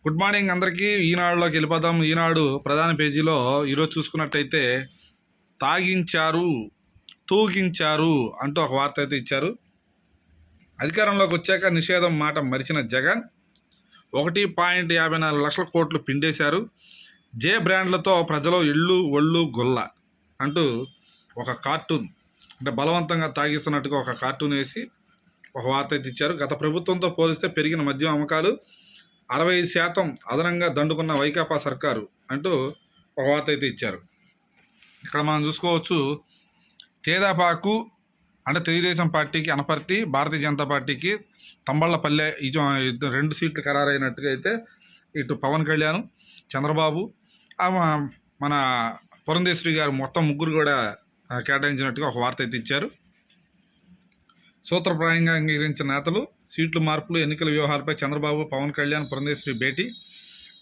Good morning అందరికీ. ఈనాడులోకి వెళ్ళిపోదాం. ఈనాడు ప్రధాన పేజీలో ఈరోజు చూసుకున్నట్టయితే తాగించారు, తూగించారు అంటూ ఒక వార్త అయితే ఇచ్చారు. అధికారంలోకి వచ్చాక నిషేధం మాట మరిచిన జగన్ 1.54 లక్షల కోట్లు పిండేశారు. జే బ్రాండ్లతో ప్రజలు ఇళ్ళు ఒళ్ళు గొల్ల అంటూ ఒక కార్టూన్, అంటే బలవంతంగా తాగిస్తున్నట్టుగా ఒక కార్టూన్ వేసి ఒక వార్త అయితే ఇచ్చారు. గత ప్రభుత్వంతో పోలిస్తే పెరిగిన మద్యం అమ్మకాలు 65% అదనంగా దండుకున్న వైకాపా సర్కారు అంటూ ఒక వార్త అయితే ఇచ్చారు. ఇక్కడ మనం చూసుకోవచ్చు, తేదాపాకు అంటే తెలుగుదేశం పార్టీకి అనపర్తి, భారతీయ జనతా పార్టీకి తంబళ్లపల్లె 2 సీట్లు ఖరారైనట్టుగా అయితే ఇటు పవన్ కళ్యాణ్, చంద్రబాబు, మన పురంధేశ్వరి గారు మొత్తం ముగ్గురు కూడా కేటాయించినట్టుగా ఒక వార్త అయితే ఇచ్చారు. సూత్రప్రాయంగా అంగీకరించిన నేతలు, సీట్లు మార్పులు, ఎన్నికల వ్యూహాలపై చంద్రబాబు, పవన్ కళ్యాణ్, పురంధేశ్వరి భేటీ.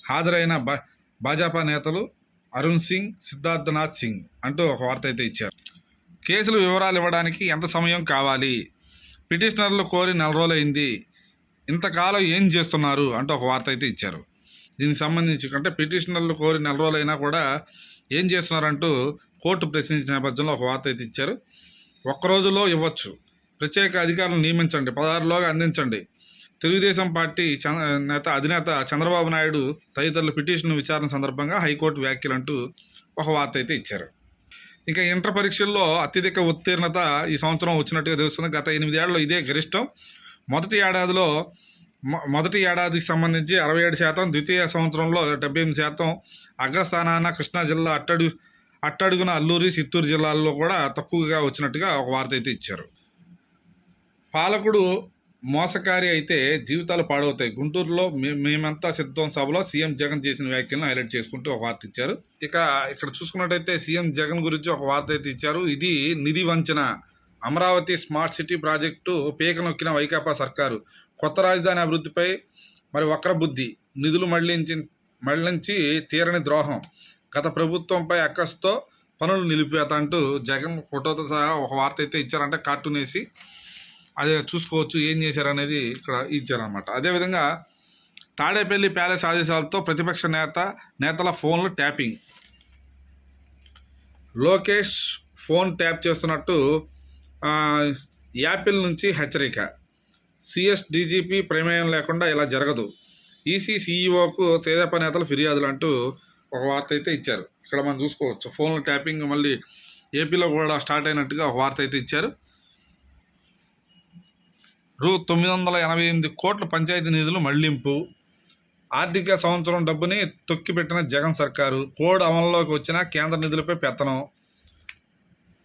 హాజరైన భాజపా నేతలు అరుణ్ సింగ్, సిద్ధార్థనాథ్ సింగ్ అంటూ ఒక వార్త అయితే ఇచ్చారు. కేసుల వివరాలు ఇవ్వడానికి ఎంత సమయం కావాలి? పిటిషనర్లు కోరి 4 రోజులైంది, ఇంతకాలం ఏం చేస్తున్నారు అంటూ ఒక వార్త అయితే ఇచ్చారు. దీనికి సంబంధించి అంటే పిటిషనర్లు కోరి 4 రోజులైనా కూడా ఏం చేస్తున్నారంటూ కోర్టు ప్రశ్నించిన నేపథ్యంలో ఒక వార్త అయితే ఇచ్చారు. 1 రోజులో ఇవ్వచ్చు, ప్రత్యేక అధికారులను నియమించండి, 16లోగా అందించండి. తెలుగుదేశం పార్టీ అధినేత చంద్రబాబు నాయుడు తదితరుల పిటిషన్ విచారణ సందర్భంగా హైకోర్టు వ్యాఖ్యలు అంటూ ఒక వార్త అయితే ఇచ్చారు. ఇంకా ఇంటర్ పరీక్షల్లో అత్యధిక ఉత్తీర్ణత ఈ సంవత్సరం వచ్చినట్టుగా తెలుస్తుంది. గత 8 ఏళ్లలో ఇదే గరిష్టం. మొదటి ఏడాదికి సంబంధించి 67%, ద్వితీయ సంవత్సరంలో 78%, అగ్రస్థానాన కృష్ణా జిల్లా అట్టడుగున అల్లూరి, చిత్తూరు జిల్లాల్లో కూడా తక్కువగా వచ్చినట్టుగా ఒక వార్త అయితే ఇచ్చారు. పాలకుడు మోసకారి అయితే జీవితాలు పాడవుతాయి, గుంటూరులో మేమంతా సిద్ధం సభలో సీఎం జగన్ చేసిన వ్యాఖ్యలను హైలైట్ చేసుకుంటూ ఒక వార్త ఇచ్చారు. ఇక్కడ చూసుకున్నట్టయితే సీఎం జగన్ గురించి ఒక వార్త అయితే ఇచ్చారు. ఇది నిధి వంచన, అమరావతి స్మార్ట్ సిటీ ప్రాజెక్టు పీక నొక్కిన వైకాపా సర్కారు, కొత్త రాజధాని అభివృద్ధిపై వక్రబుద్ధి, నిధులు మళ్లించి తీరని ద్రోహం, గత ప్రభుత్వంపై అక్కస్తో పనులు నిలిపేత అంటూ జగన్ ఫోటోతో సహా ఒక వార్త అయితే ఇచ్చారంటే కార్టూన్ వేసి. అదే చూసుకోవచ్చు ఏం చేశారనేది ఇక్కడ ఇచ్చారనమాట. అదేవిధంగా తాడేపల్లి ప్యాలెస్ ఆదేశాలతో ప్రతిపక్ష నేతల ఫోన్లు ట్యాపింగ్, లోకేష్ ఫోన్ ట్యాప్ చేస్తున్నట్టు యాపిల్ నుంచి హెచ్చరిక, సిఎస్ డీజీపీ ప్రమేయం లేకుండా ఇలా జరగదు, ఈసీ సీఈఓకు తెదేపా నేతలు ఫిర్యాదులు అంటూ ఒక వార్త అయితే ఇచ్చారు. ఇక్కడ మనం చూసుకోవచ్చు ఫోన్లు ట్యాపింగ్ మళ్ళీ ఏపీలో కూడా స్టార్ట్ అయినట్టుగా ఒక వార్త అయితే ఇచ్చారు. 988 కోట్ల పంచాయతీ నిధులు మళ్లింపు, ఆర్థిక సంవత్సరం డబ్బుని తొక్కిపెట్టిన జగన్ సర్కారు, కోడ్ అమల్లోకి వచ్చిన కేంద్ర నిధులపై పెత్తనం,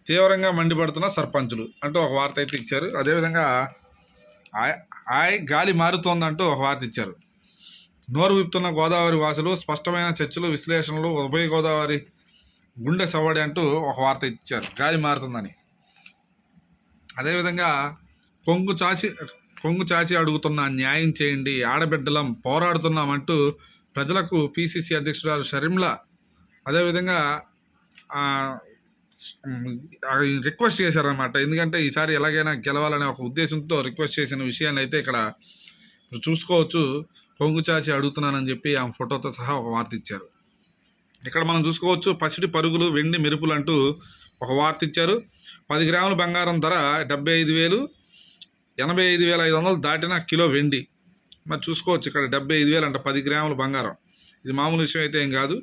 తీవ్రంగా మండిపడుతున్న సర్పంచులు అంటూ ఒక వార్త అయితే ఇచ్చారు. అదేవిధంగా గాలి మారుతోందంటూ ఒక వార్త ఇచ్చారు. నోరు విప్పుతున్న గోదావరి వాసులు, స్పష్టమైన చర్చలు, విశ్లేషణలు, ఉభయ గోదావరి గుండె సవ్వడి అంటూ ఒక వార్త ఇచ్చారు గాలి మారుతుందని. అదేవిధంగా కొంగు చాచి అడుగుతున్న న్యాయం చేయండి, ఆడబిడ్డలం పోరాడుతున్నామంటూ ప్రజలకు పిసిసి అధ్యక్షురాలు షర్మిల అదేవిధంగా రిక్వెస్ట్ చేశారన్నమాట. ఎందుకంటే ఈసారి ఎలాగైనా గెలవాలనే ఒక ఉద్దేశంతో రిక్వెస్ట్ చేసిన విషయాన్ని అయితే ఇక్కడ చూసుకోవచ్చు. కొంగు చాచి అడుగుతున్నానని చెప్పి ఆమె ఫోటోతో సహా ఒక వార్త ఇచ్చారు. ఇక్కడ మనం చూసుకోవచ్చు పసిడి పరుగులు, వెండి మెరుపులు అంటూ ఒక వార్త ఇచ్చారు. 10 గ్రాముల బంగారం ధర 75,000, 85,500 దాటిన కిలో వెండి. మరి చూసుకోవచ్చు ఇక్కడ 75,000 అంట 10 గ్రాముల బంగారం. ఇది మామూలు విషయం అయితే ఏం కాదు.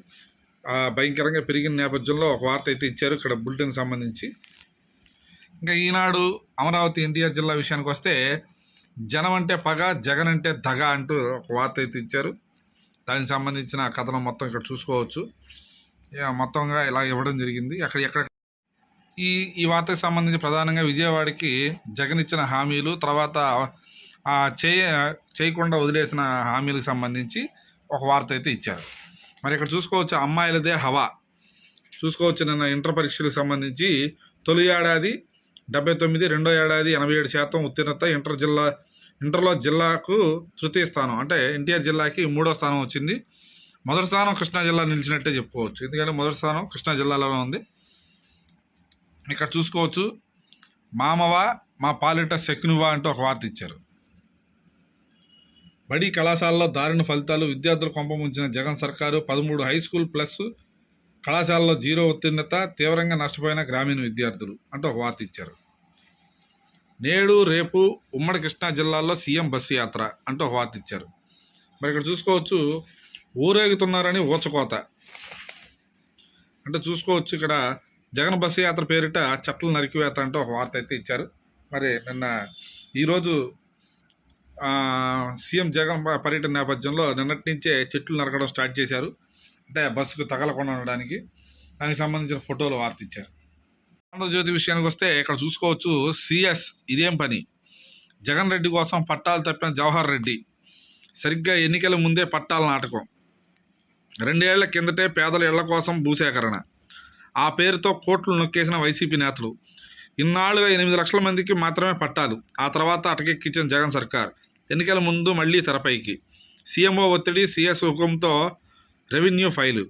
భయంకరంగా పెరిగిన నేపథ్యంలో ఒక వార్త అయితే ఇచ్చారు ఇక్కడ బులెటిన్కి సంబంధించి. ఇంకా ఈనాడు అమరావతి ఎన్టీఆర్ జిల్లా విషయానికి వస్తే జనం అంటే పగ, జగన్ అంటే దగ అంటూ ఒక వార్త అయితే ఇచ్చారు. దానికి సంబంధించిన కథనం మొత్తం ఇక్కడ చూసుకోవచ్చు. మొత్తంగా ఇలా ఇవ్వడం జరిగింది. ఎక్కడ ఈ వార్తకు సంబంధించి ప్రధానంగా విజయవాడకి జగన్ ఇచ్చిన హామీలు, తర్వాత చేయకుండా వదిలేసిన హామీలకు సంబంధించి ఒక వార్త అయితే ఇచ్చారు. మరి ఇక్కడ చూసుకోవచ్చు అమ్మాయిలదే హవా. చూసుకోవచ్చు నిన్న ఇంటర్ పరీక్షలకు సంబంధించి తొలి ఏడాది 79, రెండో ఏడాది 87% ఉత్తీర్ణత, ఇంటర్లో జిల్లాకు తృతీయ స్థానం, అంటే ఎన్టీఆర్ జిల్లాకి 3వ స్థానం వచ్చింది. మొదటి స్థానం కృష్ణా జిల్లా నిలిచినట్టే చెప్పుకోవచ్చు, ఎందుకంటే మొదటి స్థానం కృష్ణా జిల్లాలోనే ఉంది. ఇక్కడ చూసుకోవచ్చు మామవా మా పాలిట శకునువా అంటూ ఒక వార్త ఇచ్చారు. బడి కళాశాలలో దారుణ ఫలితాలు, విద్యార్థులు కొంపముంచిన జగన్ సర్కారు, 13 హైస్కూల్ ప్లస్ కళాశాలలో జీరో ఉత్తీర్ణత, తీవ్రంగా నష్టపోయిన గ్రామీణ విద్యార్థులు అంటూ ఒక వార్త ఇచ్చారు. నేడు రేపు ఉమ్మడి కృష్ణా జిల్లాలో సీఎం బస్సు యాత్ర అంటూ ఒక వార్త ఇచ్చారు. మరి ఇక్కడ చూసుకోవచ్చు, ఊరేగుతున్నారని ఊచకోత అంటే చూసుకోవచ్చు. ఇక్కడ జగన్ బస్సు యాత్ర పేరిట చెట్ల నరికివేత అంటూ ఒక వార్త అయితే ఇచ్చారు. మరి ఈరోజు సీఎం జగన్ పర్యటన నేపథ్యంలో నిన్నటి నుంచే చెట్లు నరకడం స్టార్ట్ చేశారు. అంటే బస్సుకు తగలకుండా ఉండడానికి దానికి సంబంధించిన ఫోటోలు వార్త ఇచ్చారు. ఆంధ్రజ్యోతి విషయానికి వస్తే ఇక్కడ చూసుకోవచ్చు, సిఎస్ ఇదేం పని, జగన్ రెడ్డి కోసం పట్టాలు తప్పిన జవహర్ రెడ్డి, సరిగ్గా ఎన్నికల ముందే పట్టాల నాటకం, 2 ఏళ్ల కిందటే పేదల ఇళ్ల కోసం భూసేకరణ, ఆ పేరుతో కోట్లు నొక్కేసిన వైసీపీ నేతలు, ఇన్నాళ్ళుగా 8 లక్షల మందికి మాత్రమే పట్టాలు, ఆ తర్వాత అటకెక్కించిన జగన్ సర్కార్, ఎన్నికల ముందు మళ్లీ తెరపైకి, సీఎంఓ ఒత్తిడి, సిఎస్ హుకుంతో రెవెన్యూ ఫైలు,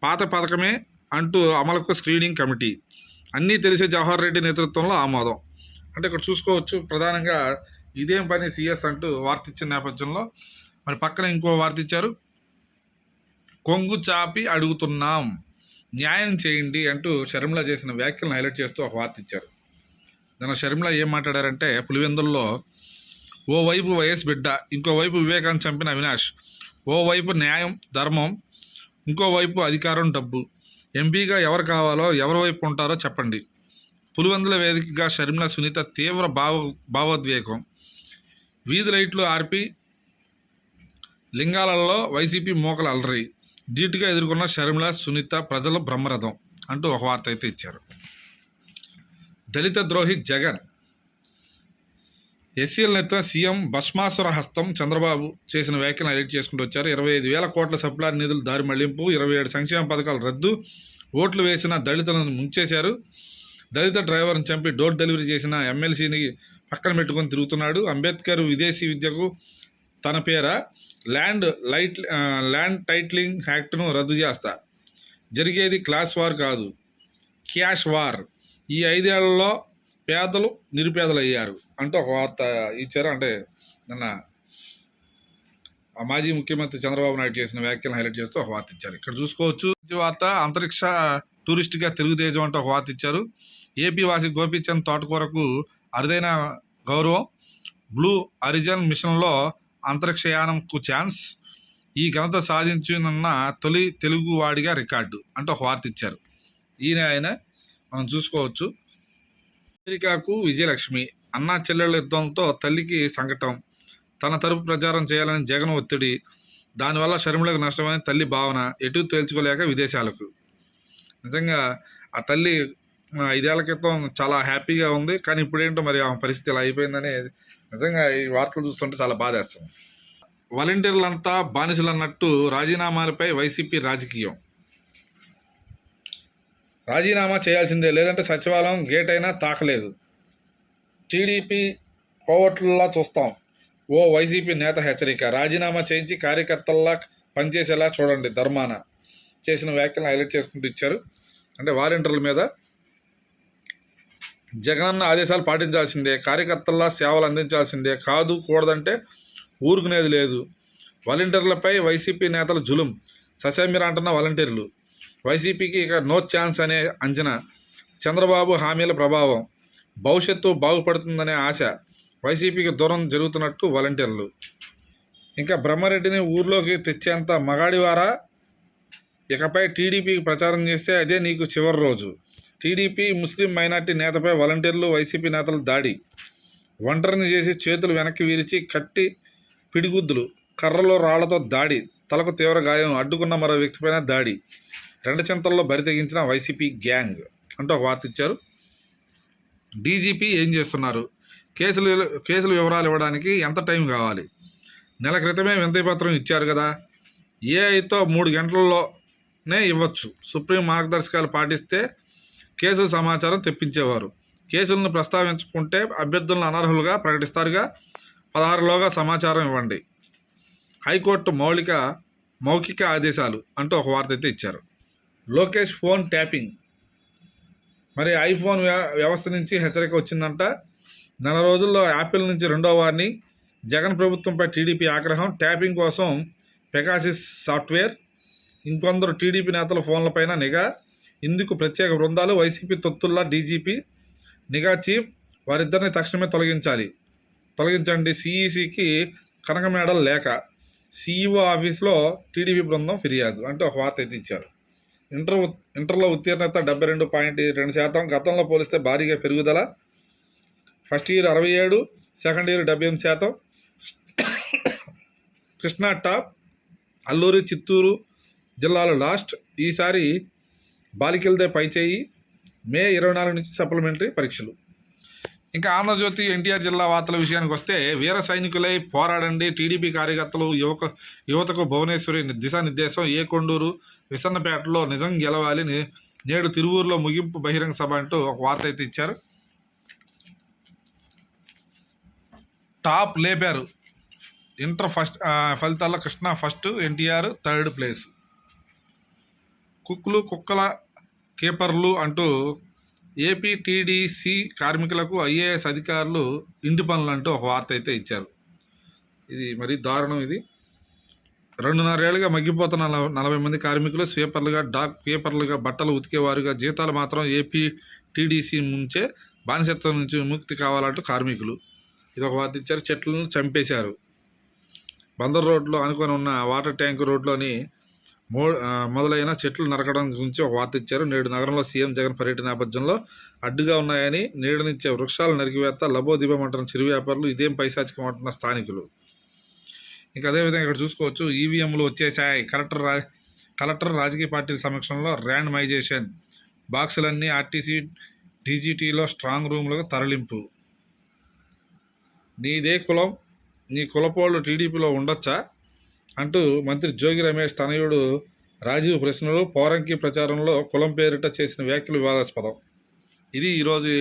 పాత పథకమే అంటూ అమలుకు స్క్రీనింగ్ కమిటీ, అన్నీ తెలిసే జవహర్ రెడ్డి నేతృత్వంలో ఆమోదం. అంటే ఇక్కడ చూసుకోవచ్చు, ప్రధానంగా ఇదేం పని సిఎస్ అంటూ వార్త ఇచ్చిన నేపథ్యంలో మరి పక్కన ఇంకో వార్త ఇచ్చారు. కొంగు చాపి అడుగుతున్నాం, న్యాయం చేయండి అంటూ షర్మిల చేసిన వ్యాఖ్యలను హైలైట్ చేస్తూ ఒక వార్త ఇచ్చారు. దాని షర్మిల ఏం మాట్లాడారంటే, పులివెందుల్లో ఓవైపు వైఎస్ బిడ్డ, ఇంకోవైపు వివేకాన్ని చంపిన అవినాష్, ఓవైపు న్యాయం ధర్మం, ఇంకోవైపు అధికారం డబ్బు, ఎంపీగా ఎవరు కావాలో ఎవరి వైపు ఉంటారో చెప్పండి. పులివెందుల వేదికగా షర్మిల సునీత తీవ్ర భావోద్వేగం, వీధి లైట్లు ఆర్పి లింగాలలో వైసీపీ మోకల అలరి, ధీటుగా ఎదుర్కొన్న షర్మిల సునీత, ప్రజల బ్రహ్మరథం అంటూ ఒక వార్త అయితే ఇచ్చారు. దళిత ద్రోహి జగన్, ఎస్సీల నేత సీఎం భస్మాసుర హస్తం, చంద్రబాబు చేసిన వ్యాఖ్యలు హైలైట్ చేసుకుంటూ వచ్చారు. 25,000 కోట్ల సప్లాన్ నిధులు దారి మళ్లింపు, 27 సంక్షేమ పథకాలు రద్దు, ఓట్లు వేసిన దళితులను ముంచేశారు, దళిత డ్రైవర్ని చంపి డోర్ డెలివరీ చేసిన ఎమ్మెల్సీని పక్కన పెట్టుకొని తిరుగుతున్నాడు, అంబేద్కర్ విదేశీ విద్యకు తన పేర, ల్యాండ్ టైటిలింగ్ యాక్ట్ను రద్దు చేస్తా, జరిగేది క్లాస్ వార్ కాదు క్యాష్ వార్, ఈ 5 ఏళ్లలో పేదలు నిరుపేదలు అయ్యారు అంటూ ఒక వార్త ఇచ్చారు. అంటే నిన్న మాజీ ముఖ్యమంత్రి చంద్రబాబు నాయుడు చేసిన వ్యాఖ్యలను హైలైట్ చేస్తూ ఒక వార్త ఇచ్చారు. ఇక్కడ చూసుకోవచ్చు, వార్త అంతరిక్ష టూరిస్ట్గా తెలుగుదేశం అంటూ ఒక వార్త ఇచ్చారు. ఏపీ వాసి గోపీచంద్ తోటకూరకు అరుదైన గౌరవం, బ్లూ ఆరిజిన్ మిషన్లో అంతరిక్షయానంకు ఛాన్స్, ఈ ఘనత సాధించనున్న తొలి తెలుగు వాడిగా రికార్డు అంటూ ఒక వార్త ఇచ్చారు. ఆయన మనం చూసుకోవచ్చు. అమెరికాకు విజయలక్ష్మి, అన్నా చెల్లెళ్ళ యుద్ధంతో తల్లికి సంకటం, తన తరపు ప్రచారం చేయాలని జగన్ ఒత్తిడి, దానివల్ల షర్మిలకు నష్టమైన తల్లి భావన, ఎటు తేల్చుకోలేక విదేశాలకు. నిజంగా ఆ తల్లి 5 ఏళ్ల క్రితం చాలా హ్యాపీగా ఉంది, కానీ ఇప్పుడేంటో మరి ఆమె పరిస్థితి ఇలా అయిపోయిందని నిజంగా ఈ వార్తలు చూస్తుంటే చాలా బాధేస్తుంది. వాలంటీర్లంతా బానిసలన్నట్టు రాజీనామాలపై వైసీపీ రాజకీయం, రాజీనామా చేయాల్సిందే, లేదంటే సచివాలయం గేట్ అయినా తాకలేదు, టీడీపీ కోవట్లలా చూస్తాం, ఓ వైసీపీ నేత హెచ్చరిక, రాజీనామా చేయించి కార్యకర్తల్లా పనిచేసేలా చూడండి, ధర్మాన చేసిన వ్యాఖ్యలను హైలైట్ చేసుకుంటూ ఇచ్చారు. అంటే వాలంటీర్ల మీద జగనన్న ఆదేశాలు పాటించాల్సిందే, కార్యకర్తల్లా సేవలు అందించాల్సిందే, కాదు కూడదంటే ఊరుకునేది లేదు, వాలంటీర్లపై వైసీపీ నేతల జులుం, ససేమిరా అంటున్న వాలంటీర్లు, వైసీపీకి ఇక నో ఛాన్స్ అనే అంచనా, చంద్రబాబు హామీల ప్రభావం, భవిష్యత్తు బాగుపడుతుందనే ఆశ, వైసీపీకి దూరం జరుగుతున్నట్టు వాలంటీర్లు. ఇంకా బ్రహ్మారెడ్డిని ఊర్లోకి తెచ్చేంత మగాడివారా, ఇకపై టీడీపీకి ప్రచారం చేస్తే అదే నీకు చివరి రోజు, టీడీపీ ముస్లిం మైనార్టీ నేతపై వాలంటీర్లు వైసీపీ నేతలు దాడి, ఒంటరిని చేసి చేతులు వెనక్కి విరిచి కట్టి పిడిగుద్దులు, కర్రలో రాళ్లతో దాడి, తలకు తీవ్ర గాయం, అడ్డుకున్న మరో వ్యక్తిపైన దాడి, 2 చింతల్లో బరి తెగించిన వైసీపీ గ్యాంగ్ అంటూ ఒక వార్త ఇచ్చారు. డీజీపీ ఏం చేస్తున్నారు, కేసులు వివరాలు ఇవ్వడానికి ఎంత టైం కావాలి, నెల క్రితమే వినతి పత్రం ఇచ్చారు కదా, ఏఐతో 3 గంటల్లోనే ఇవ్వచ్చు, సుప్రీం మార్గదర్శకాలు పాటిస్తే కేసుల సమాచారం తెప్పించేవారు, కేసులను ప్రస్తావించుకుంటే అభ్యర్థులను అనర్హులుగా ప్రకటిస్తారుగా, 16లోగా సమాచారం ఇవ్వండి, హైకోర్టు మౌఖిక ఆదేశాలు అంటూ ఒక వార్త అయితే ఇచ్చారు. లోకేష్ ఫోన్ ట్యాపింగ్, మరి ఐఫోన్ వ్యవస్థ నుంచి హెచ్చరిక వచ్చిందంట. 4 రోజుల్లో యాపిల్ నుంచి 2వ వార్నింగ్, జగన్ ప్రభుత్వంపై టీడీపీ ఆగ్రహం, ట్యాపింగ్ కోసం పెగాసిస్ సాఫ్ట్వేర్, ఇంకొందరు టీడీపీ నేతల ఫోన్లపైన నిఘా, ఇందుకు ప్రత్యేక బృందాలు, వైసీపీ తొత్తుల్లా డీజీపీ నిఘా చీఫ్, వారిద్దరిని తక్షణమే తొలగించండి. సిఈసికి కనకమేడల లేఖ, సిఈఓ ఆఫీస్లో టీడీపీ బృందం ఫిర్యాదు అంటూ ఒక వార్త అయితే ఇచ్చారు. ఇంటర్లో ఉత్తీర్ణత 72.2%, గతంలో పోలిస్తే భారీగా పెరుగుదల. First year 67, second year 78%. Krishna top, Alluri Chittoor జిల్లాలో లాస్ట్. ఈసారి బాలికలదే పైచేయి. మే 24 నుంచి సప్లిమెంటరీ పరీక్షలు. ఇంకా ఆంధ్రజ్యోతి ఎన్టీఆర్ జిల్లా వార్తల విషయానికి వస్తే, వీర సైనికులై పోరాడండి, టీడీపీ కార్యకర్తలు యువతకు భువనేశ్వరి దిశానిర్దేశం. కొండూరు, విసన్నపేటలో నిజం గెలవాలి, నేడు తిరువూరులో ముగింపు బహిరంగ సభ అంటూ ఒక వార్త అయితే ఇచ్చారు. టాప్ లేపారు, ఇంటర్ ఫస్ట్ ఫలితాల్లో Krishna first, NTR third place. కుక్కల కీపర్లు అంటూ ఏపీటీడీసీ కార్మికులకు ఐఏఎస్ అధికారులు ఇంటి పనులు అంటూ ఒక వార్త అయితే ఇచ్చారు. ఇది మరీ దారుణం. ఇది 2.5 ఏళ్ళుగా మగ్గిపోతున్న 40 మంది కార్మికులు స్వీపర్లుగా, డాక్ కీపర్లుగా, బట్టలు ఉతికేవారుగా, జీతాలు మాత్రం ఏపీటీడీసీ ముంచే బానిసత్వం నుంచి విముక్తి కావాలంటూ కార్మికులు ఇది ఒక వార్త ఇచ్చారు. చెట్లను చంపేశారు. బందర్ రోడ్లో అనుకొని ఉన్న వాటర్ ట్యాంక్ రోడ్లోని మొదలైన చెట్లు నరకడం గురించి ఒక వార్త ఇచ్చారు. నేడు నగరంలో సీఎం జగన్ పర్యటన నేపథ్యంలో అడ్డుగా ఉన్నాయని, నీడనిచ్చే వృక్షాల నరికివేత్త, లబోదిబమంటున్న చిరు వ్యాపారులు, ఇదేం పైశాచికం అంటున్న స్థానికులు. ఇంకా అదేవిధంగా ఇక్కడ చూసుకోవచ్చు, ఈవీఎంలు వచ్చేసాయి. కలెక్టర్ రాజకీయ పార్టీల సమక్షంలో ర్యాండమైజేషన్, బాక్సులన్నీ ఆర్టీసీ డీజీటీలో స్ట్రాంగ్ రూమ్లకు తరలింపు. నీదే కులం, నీ కులపోళ్ళు టీడీపీలో ఉండొచ్చా అంటూ మంత్రి జోగి రమేష్ తనయుడు రాజీవ్ ప్రశ్నలు. పోరంకి ప్రచారంలో కులం పేరిట చేసిన వ్యాఖ్యలు వివాదాస్పదం. ఇది ఈరోజు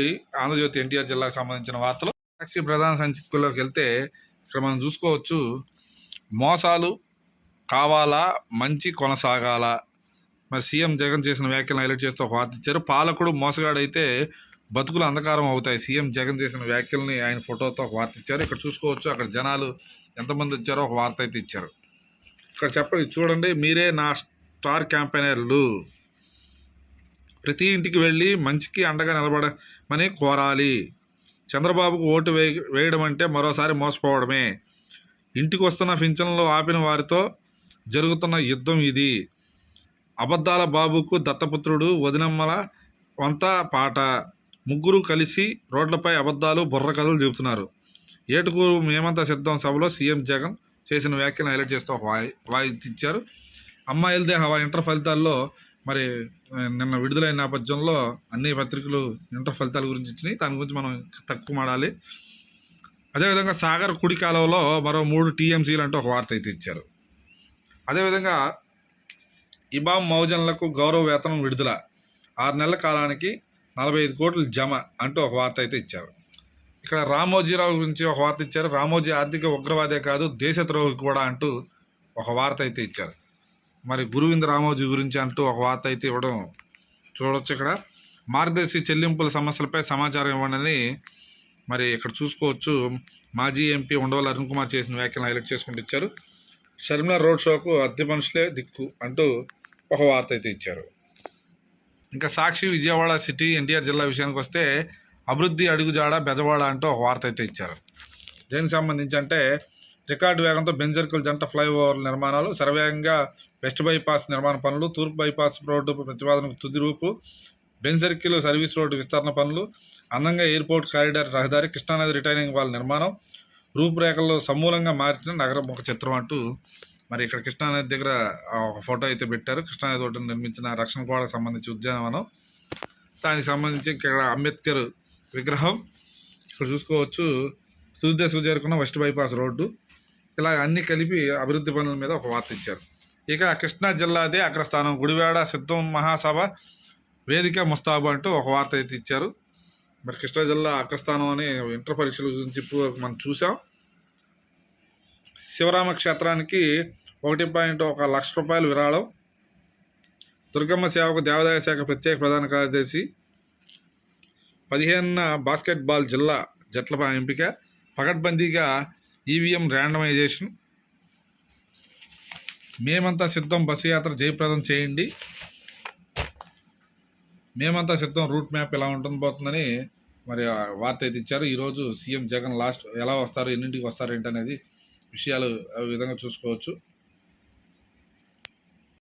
ఆంధ్రజ్యోతి ఎన్టీఆర్ జిల్లాకు సంబంధించిన వార్తలు. సాక్షి ప్రధాన సంచికలోకి వెళ్తే ఇక్కడ మనం చూసుకోవచ్చు, మోసాలు కావాలా, మంచి కొనసాగాల. మరి సీఎం జగన్ చేసిన వ్యాఖ్యలను హైలైట్ చేస్తూ ఒక వార్త ఇచ్చారు. పాలకుడు మోసగాడైతే బతుకులు అంధకారం అవుతాయి. సీఎం జగన్ చేసిన వ్యాఖ్యల్ని ఆయన ఫోటోతో ఒక వార్త ఇచ్చారు. ఇక్కడ చూసుకోవచ్చు, అక్కడ జనాలు ఎంతమంది వచ్చారో ఒక వార్త అయితే ఇచ్చారు. ఇక్కడ చూడండి, మీరే నా స్టార్ క్యాంపెయినర్లు, ప్రతి ఇంటికి వెళ్ళి మంచికి అండగా నిలబడమని కోరాలి. చంద్రబాబుకు ఓటు వేయడం అంటే మరోసారి మోసపోవడమే. ఇంటికి వస్తున్న పింఛన్లు ఆపిన వారితో జరుగుతున్న యుద్ధం ఇది. అబద్ధాల బాబుకు దత్తపుత్రుడు, వదినమ్మల వంత పాట, ముగ్గురు కలిసి రోడ్లపై అబద్ధాలు, బుర్ర కథలు చెబుతున్నారు. ఏటుకూరు మేమంతా సిద్ధం సభలో సీఎం జగన్ చేసిన వ్యాఖ్యలను హైలైట్ చేస్తూ ఒక వాయిస్ ఇచ్చారు. అమ్మాయిలదే హవా, ఇంటర్ ఫలితాల్లో మరి నిన్న విడుదలైన నేపథ్యంలో అన్ని పత్రికలు ఇంటర్ ఫలితాల గురించి ఇచ్చినాయి. దాని గురించి మనం తక్కువ మాడాలి. అదేవిధంగా సాగర్ కుడి కాలువలో మరో 3 టీఎంసీలు అంటూ ఒక వార్త అయితే ఇచ్చారు. అదేవిధంగా ఇమాం మౌజన్లకు గౌరవ వేతనం విడుదల, 6 నెలల కాలానికి 45 కోట్లు జమ అంటూ ఒక వార్త అయితే ఇచ్చారు. ఇక్కడ రామోజీరావు గురించి ఒక వార్త ఇచ్చారు. రామోజీ ఆర్థిక ఉగ్రవాదే కాదు, దేశద్రోహి కూడా అంటూ ఒక వార్త అయితే ఇచ్చారు. మరి గురువింద రామోజీ గురించి అంటూ ఒక వార్త అయితే ఇవ్వడం చూడవచ్చు. ఇక్కడ మార్గదర్శి చెల్లింపుల సమస్యలపై సమాచారం ఇవ్వండి. మరి ఇక్కడ చూసుకోవచ్చు, మాజీ ఎంపీ ఉండవల్లి అరుణ్ కుమార్ చేసిన వ్యాఖ్యలను హైలైట్ చేసుకుంటూ ఇచ్చారు. షర్మిల రోడ్ షోకు అద్దె మనుషులే దిక్కు అంటూ ఒక వార్త అయితే ఇచ్చారు. ఇంకా సాక్షి విజయవాడ సిటీ ఎన్టీఆర్ జిల్లా విషయానికి వస్తే, అభివృద్ధి అడుగుజాడ బెజవాడ అంటూ ఒక వార్త అయితే ఇచ్చారు. దేనికి సంబంధించి అంటే, రికార్డు వేగంతో బెంజర్కల్ జంట ఫ్లైఓవర్ల నిర్మాణాలు, శరవేగంగా వెస్ట్ బైపాస్ నిర్మాణ పనులు, తూర్పు బైపాస్ రోడ్డు ప్రతిపాదనకు తుది రూపు, బెంజర్కిల్ సర్వీస్ రోడ్డు విస్తరణ పనులు, అందంగా ఎయిర్పోర్ట్ కారిడార్ రహదారి, కృష్ణానది రిటైనింగ్ వాల్ నిర్మాణం, రూపురేఖల్లో సమూలంగా మారిన నగరం ఒక చిత్రం అంటూ మరి ఇక్కడ కృష్ణానది దగ్గర ఒక ఫోటో అయితే పెట్టారు. కృష్ణానది ఒడ్డున నిర్మించిన రక్షణ గోడకు సంబంధించి ఉద్యానవనం, దానికి సంబంధించి ఇక్కడ అంబేద్కర్ విగ్రహం, ఇక్కడ చూసుకోవచ్చు తుది దశకు చేరుకున్న వెస్ట్ బైపాస్ రోడ్డు, ఇలా అన్నీ కలిపి అభివృద్ధి పనుల మీద ఒక వార్త ఇచ్చారు. ఇక కృష్ణా జిల్లాదే అగ్రస్థానం, గుడివాడ సిద్ధం మహాసభ వేదిక ముస్తాబు అంటూ ఒక వార్త అయితే ఇచ్చారు. మరి కృష్ణా జిల్లా అగ్రస్థానం అని ఇంటర్ పరీక్షల గురించి ఇప్పుడు మనం చూసాం. శివరామ క్షేత్రానికి 1.1 లక్ష రూపాయలు విరాళం, దుర్గమ్మ సేవకు దేవాదాయ శాఖ ప్రత్యేక ప్రధాన కార్యదర్శి, 15 బాస్కెట్బాల్ జిల్లా జట్ల ఎంపిక, పకడ్బందీగా ఈవీఎం ర్యాండమైజేషన్, మేమంతా సిద్ధం బస్సు యాత్ర జయప్రదం చేయండి, మేమంతా సిద్ధం రూట్ మ్యాప్ ఎలా పోతుందని మరి వార్త అయితే ఇచ్చారు. ఈరోజు సీఎం జగన్ లాస్ట్ ఎలా వస్తారు, ఎన్నింటికి వస్తారు ఏంటనేది విషయాలు ఆ విధంగా చూసుకోవచ్చు.